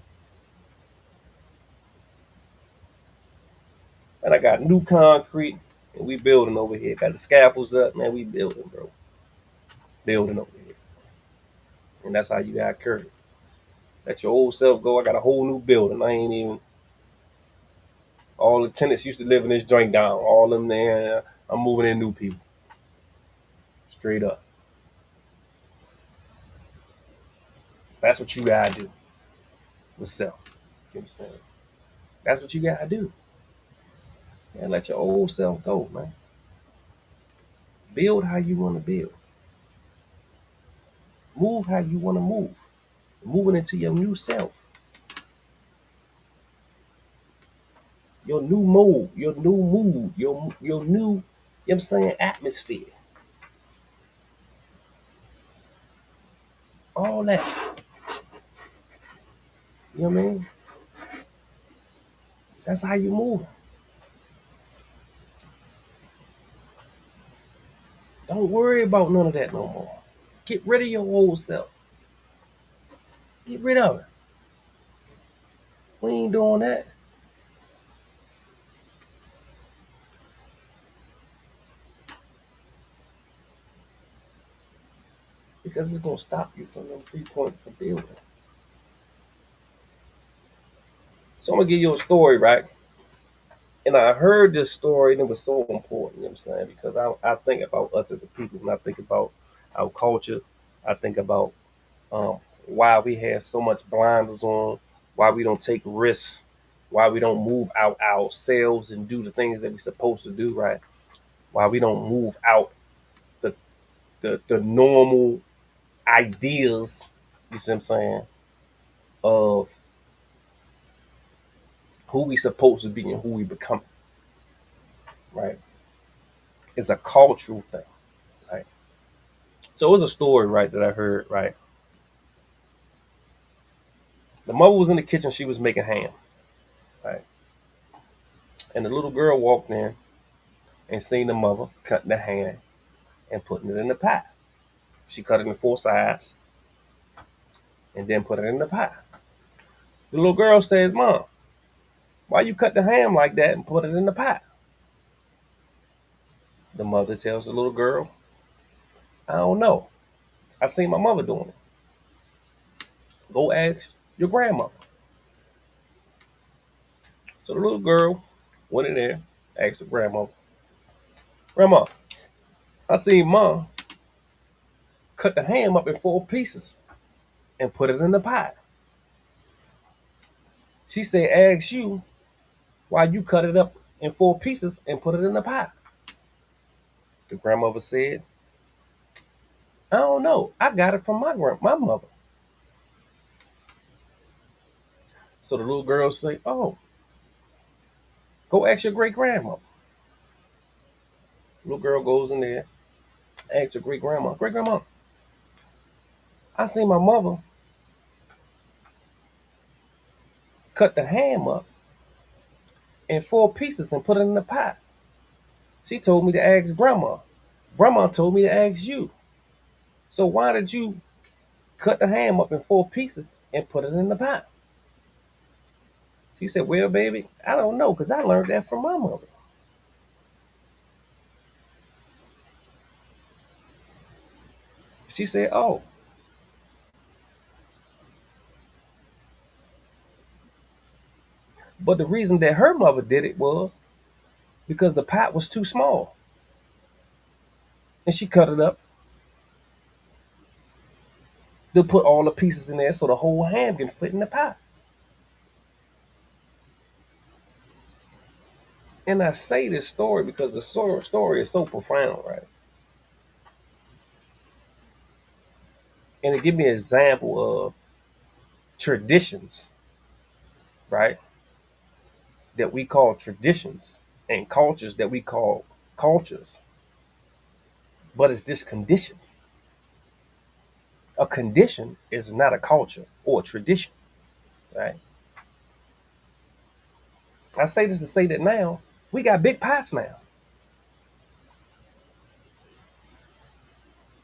Speaker 1: And I got new concrete and we building over here. Got the scaffolds up, man. We building, bro. Building over here. And that's how you got courage. Let your old self go. I got a whole new building. I ain't even, all the tenants used to live in this joint down. All them there. I'm moving in new people. Straight up. That's what you gotta do with self. You know what I'm saying? That's what you gotta do. And let your old self go, man. Build how you want to build. Move how you want to move. Moving into your new self. Your new mode, your new mood, your new, you know what I'm saying, atmosphere. All that. You know what I mean? That's how you move. Don't worry about none of that no more. Get rid of your old self. Get rid of it. We ain't doing that. Because it's gonna stop you from them 3 points of building. So I'm gonna give you a story, right? And I heard this story and it was so important, you know what I'm saying? Because I think about us as a people, and I think about our culture, I think about why we have so much blinders on, why we don't take risks, why we don't move out ourselves and do the things that we're supposed to do, right? Why we don't move out the the normal ideas, you see what I'm saying, of who we supposed to be and who we become, right? It's a cultural thing, right? So it was a story, right, that I heard, right? The mother was in the kitchen, she was making ham, right? And the little girl walked in and seen the mother cutting the ham and putting it in the pot. She cut it in 4 sides and then put it in the pot. The little girl says, Mom, why you cut the ham like that and put it in the pot? The mother tells the little girl, I don't know. I seen my mother doing it. Go ask your grandmother. So the little girl went in there, asked her grandma, Grandma, I seen Mom cut the ham up in 4 pieces and put it in the pot. She said, ask you why you cut it up in 4 pieces and put it in the pot. The grandmother said, I don't know. I got it from my mother. So the little girl say, oh, go ask your great grandmother. Little girl goes in there, asks your great grandma, great grandma, I seen my mother cut the ham up in 4 pieces and put it in the pot. She told me to ask grandma. Grandma told me to ask you. So why did you cut the ham up in 4 pieces and put it in the pot? She said, well, baby, I don't know because I learned that from my mother. She said, oh, but the reason that her mother did it was because the pot was too small. And she cut it up to put all the pieces in there so the whole ham can fit in the pot. And I say this story because the story is so profound, right? And it gives me an example of traditions, right? That we call traditions and cultures that we call cultures, but it's just conditions. A condition is not a culture or a tradition, right? I say this to say that now we got big pots now.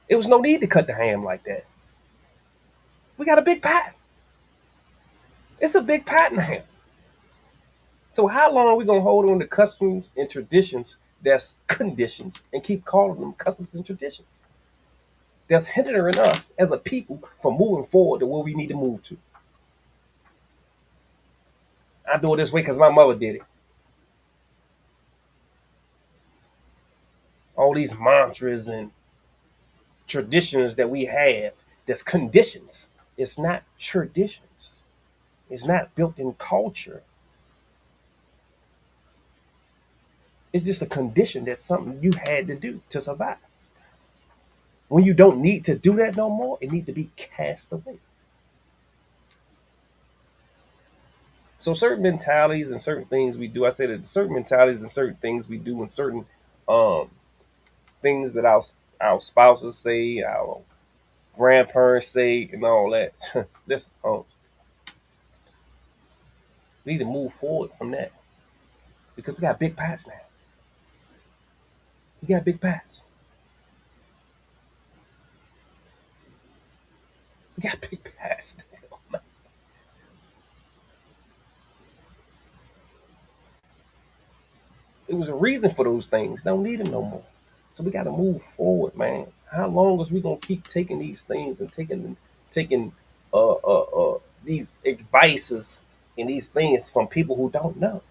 Speaker 1: It was no need to cut the ham like that. We got a big pot. It's a big pot now. So how long are we gonna hold on to customs and traditions that's conditions and keep calling them customs and traditions? That's hindering us as a people from moving forward to where we need to move to. I do it this way because my mother did it. All these mantras and traditions that we have, that's conditions. It's not traditions. It's not built in culture. It's just a condition that's something you had to do to survive. When you don't need to do that no more, it needs to be cast away. So certain mentalities and certain things we do, I say that certain mentalities and certain things we do and certain um, things that our spouses say, our grandparents say, and all that. That's we need to move forward from that because we got big pots now. We got big pots. We got big pots now. It was a reason for those things. Don't need them no more. So we got to move forward, man. How long is we gonna keep taking these things and taking these advices and these things from people who don't know?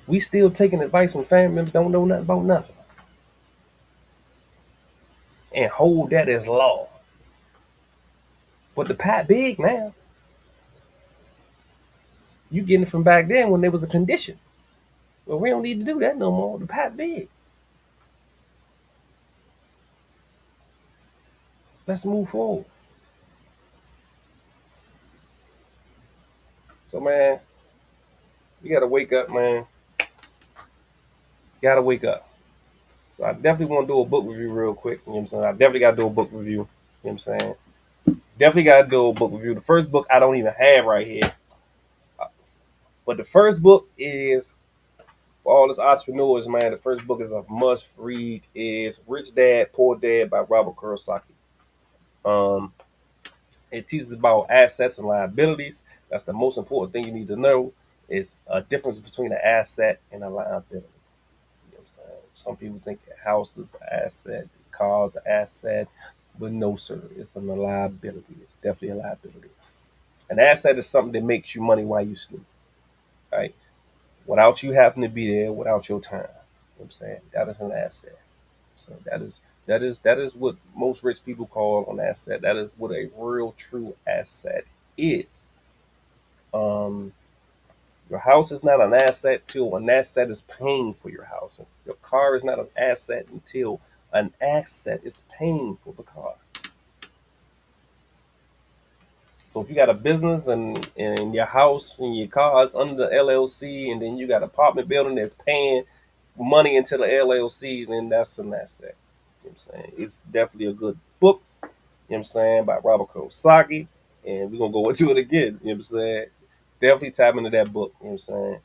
Speaker 1: We still taking advice from family members don't know nothing about nothing and hold that as law. But the pot big now. You getting it from back then when there was a condition. Well, we don't need to do that no more. The pot big. Let's move forward. So man, you gotta wake up, man. You gotta wake up. So I definitely want to do a book review real quick. You know what I'm saying? I definitely gotta do a book review. You know what I'm saying? Definitely gotta do a book review. The first book I don't even have right here. But the first book is for all us entrepreneurs, man. The first book is a must read. Is Rich Dad Poor Dad by Robert Kiyosaki. Um, it teaches about assets and liabilities. That's the most important thing you need to know. Is a difference between an asset and a liability. You know what I'm saying? Some people think a house is an asset, cars an asset, but no, sir. It's a liability. It's definitely a liability. An asset is something that makes you money while you sleep, right? Without you having to be there, without your time. You know what I'm saying? That is an asset. So that is what most rich people call an asset. That is what a real true asset is. Um, your house is not an asset till an asset is paying for your house. Your car is not an asset until an asset is paying for the car. So if you got a business and your house and your car is under the LLC, and then you got an apartment building that's paying money into the LLC, then that's an asset. You know what I'm saying? It's definitely a good book, you know what I'm saying, by Robert Kiyosaki. And we're gonna go into it again, you know what I'm saying? Definitely tap into that book, you know what I'm saying?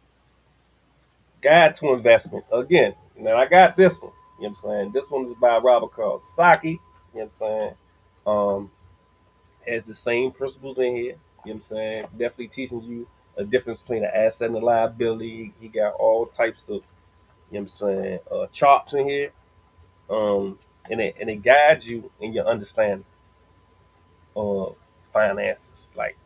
Speaker 1: Guide to Investment. Again, now I got this one, you know what I'm saying? This one is by Robert Kiyosaki, you know what I'm saying? Um, has the same principles in here. You know what I'm saying? Definitely teaching you a difference between an asset and a liability. He got all types of, you know what I'm saying, charts in here. And it guides you in your understanding of finances. Like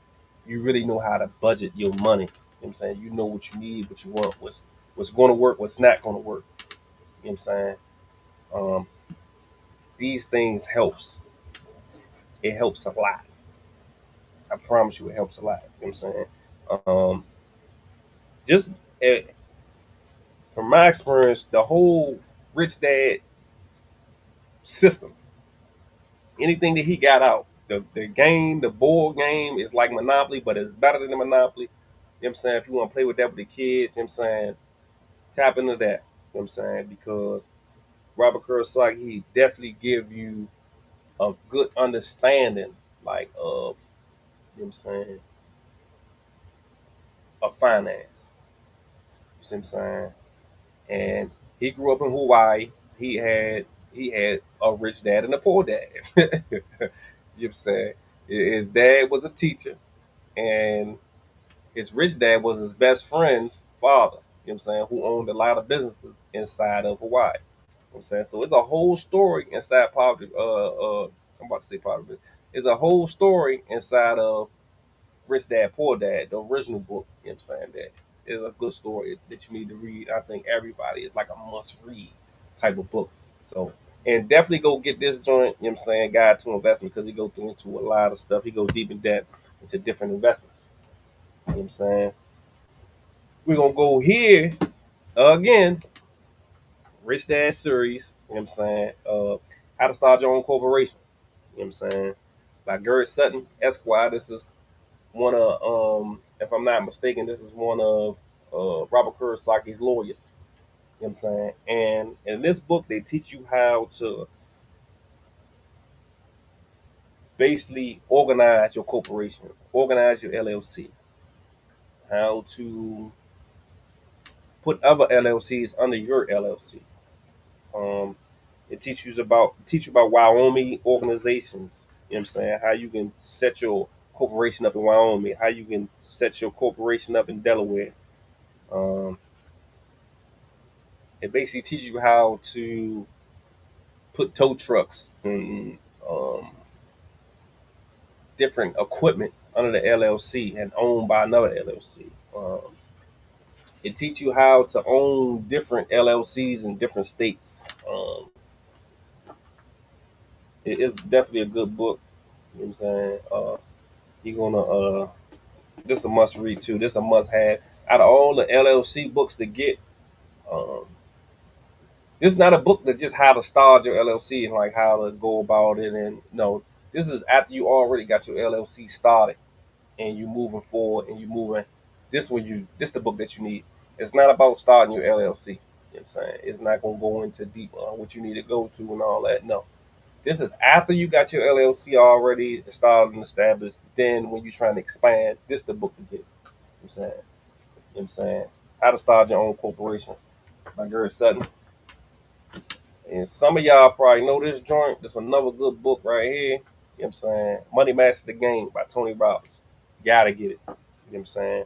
Speaker 1: you really know how to budget your money. You know what I'm saying? You know what you need, what you want, what's gonna work, what's not gonna work. You know what I'm saying? Um, these things helps. It helps a lot. I promise you it helps a lot. You know what I'm saying? Um, just uh, from my experience, the whole rich dad system, anything that he got out, the game, the board game is like Monopoly, but it's better than the Monopoly. You know what I'm saying? If you want to play with that with the kids, you know what I'm saying? Tap into that. You know what I'm saying? Because Robert Kiyosaki, he definitely give you a good understanding, like of, you know what I'm saying, of finance. You see what I'm saying? And he grew up in Hawaii. He had a rich dad and a poor dad. You know what I'm saying? His dad was a teacher, and his rich dad was his best friend's father. You know what I'm saying? Who owned a lot of businesses inside of Hawaii. You know what I'm saying? So it's a whole story inside poverty. I'm about to say poverty. It's a whole story inside of Rich Dad Poor Dad, the original book. You know what I'm saying? That is a good story that you need to read. I think everybody is like a must read type of book. So, and definitely go get this joint, you know what I'm saying, Guide to Investment, because he go through into a lot of stuff. He go deep in depth into different investments. You know what I'm saying? We're gonna go here again, Rich Dad series, you know what I'm saying? How to Start Your Own Corporation. You know what I'm saying? By Gary Sutton Esquire. This is one of, if I'm not mistaken, this is one of Robert Kiyosaki's lawyers. You know what I'm saying? And in this book, they teach you how to basically organize your corporation, organize your LLC, how to put other LLCs under your LLC. Um, it teach you about Wyoming organizations. You know what I'm saying? How you can set your corporation up in Wyoming, how you can set your corporation up in Delaware. Um, it basically teaches you how to put tow trucks and different equipment under the LLC and owned by another LLC. It teaches you how to own different LLCs in different states. It is definitely a good book. You know what I'm saying? You're gonna this is a must read too. This is a must have. Out of all the LLC books to get, um, this is not a book that just how to start your LLC and like how to go about it. And no, this is after you already got your LLC started and you moving forward and you moving. This the book that you need. It's not about starting your LLC. You know what I'm saying? It's not gonna go into deep on what you need to go to and all that. No. This is after you got your LLC already started and established. Then when you're trying to expand, this the book to get. You know what I'm saying? You know what I'm saying? How to Start Your Own Corporation by Gary Sutton. And some of y'all probably know this joint. There's another good book right here. You know what I'm saying? Money Masters the Game by Tony Robbins. Gotta get it. You know what I'm saying?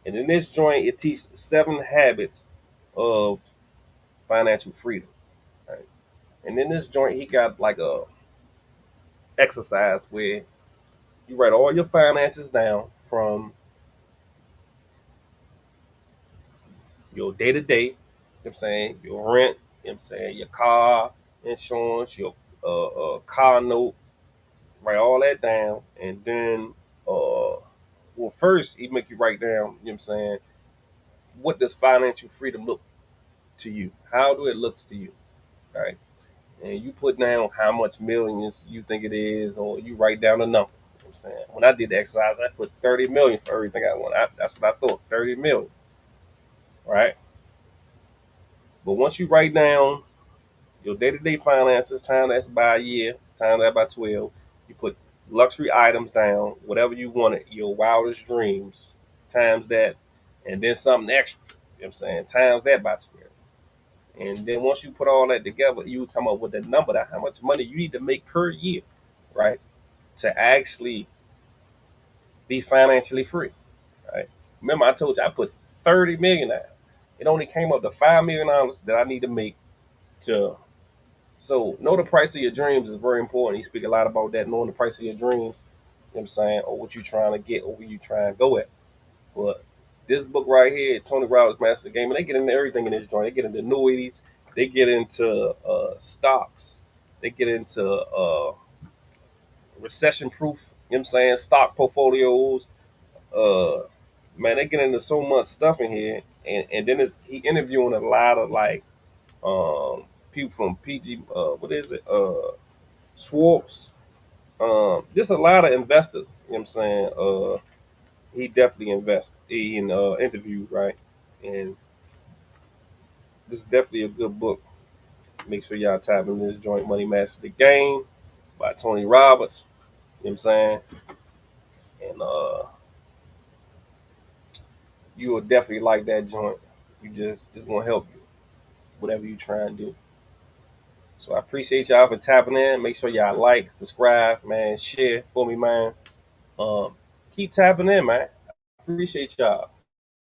Speaker 1: And in this joint, it teaches 7 habits of financial freedom. Right? And in this joint, he got like a exercise where you write all your finances down from your day to day. You know what I'm saying? Your rent, you know what I'm saying? Your car insurance, your car note, write all that down. And then uh, Well, first, he make you write down, you know what I'm saying, what does financial freedom look to you? How do it looks to you? Right? And you put down how much millions you think it is, or you write down a number. You know what I'm saying? When I did the exercise, I put 30 million for everything I want. That's what I thought, 30 million, right? But once you write down your day-to-day finances, time that's by a year, time that by 12, you put luxury items down, whatever you wanted, your wildest dreams, times that, and then something extra. You know what I'm saying? Times that by 12. And then once you put all that together, you come up with a number that how much money you need to make per year, right? To actually be financially free, right? Remember, I told you I put 30 million out. It only came up to $5 million that I need to make to. So know the price of your dreams is very important. You speak a lot about that, knowing the price of your dreams. You know what I'm saying, or what you're trying to get, or where you trying to go at. But this book right here, Tony Robbins Master the Game, and they get into everything in this joint. They get into annuities, they get into stocks, they get into recession proof, you know what I'm saying, stock portfolios. Uh Man, they get into so much stuff in here. And then he interviewing a lot of like people from PG what is it? Swartz. Just a lot of investors, you know what I'm saying? He definitely invests in interviews, right? And this is definitely a good book. Make sure y'all tap in this joint, Money Master the Game by Tony Roberts. You know what I'm saying? And you will definitely like that joint. It's gonna help you, whatever you try and do. So I appreciate y'all for tapping in. Make sure y'all like, subscribe, man, share for me, man. Um, keep tapping in, man. Appreciate y'all.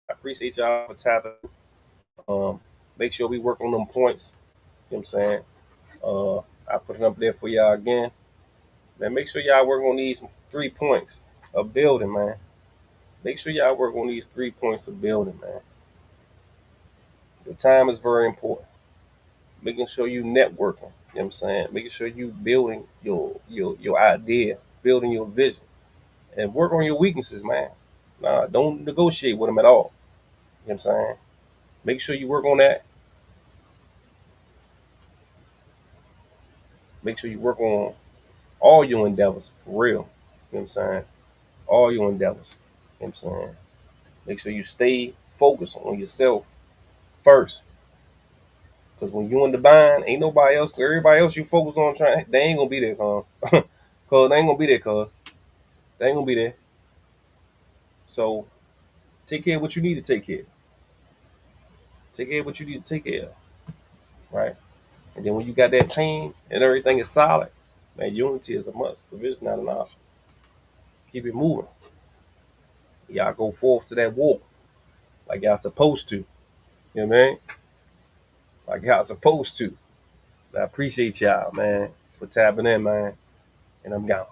Speaker 1: I appreciate y'all for tapping. Um, Make sure we work on them points. You know what I'm saying? I put it up there for y'all again. Man, make sure y'all work on these 3 points of building, man. Make sure y'all work on these 3 points of building, man. The time is very important. Making sure you networking. You know what I'm saying? Making sure you building your idea, building your vision, and work on your weaknesses, man. Nah, don't negotiate with them at all. You know what I'm saying? Make sure you work on that. Make sure you work on all your endeavors for real. You know what I'm saying? All your endeavors. You know what I'm saying? Make sure you stay focused on yourself first. Because when you in the bind, ain't nobody else, everybody else you focus on trying, they ain't gonna be there, cuz. Cuz they ain't gonna be there, cuz. They ain't gonna be there. So take care of what you need to take care of. Take care of what you need to take care of. Right? And then when you got that team and everything is solid, man, unity is a must. Division not an option. Keep it moving. Y'all go forth to that war like y'all supposed to. You know what I mean? Like y'all supposed to. I appreciate y'all, man, for tapping in, man. And I'm gone.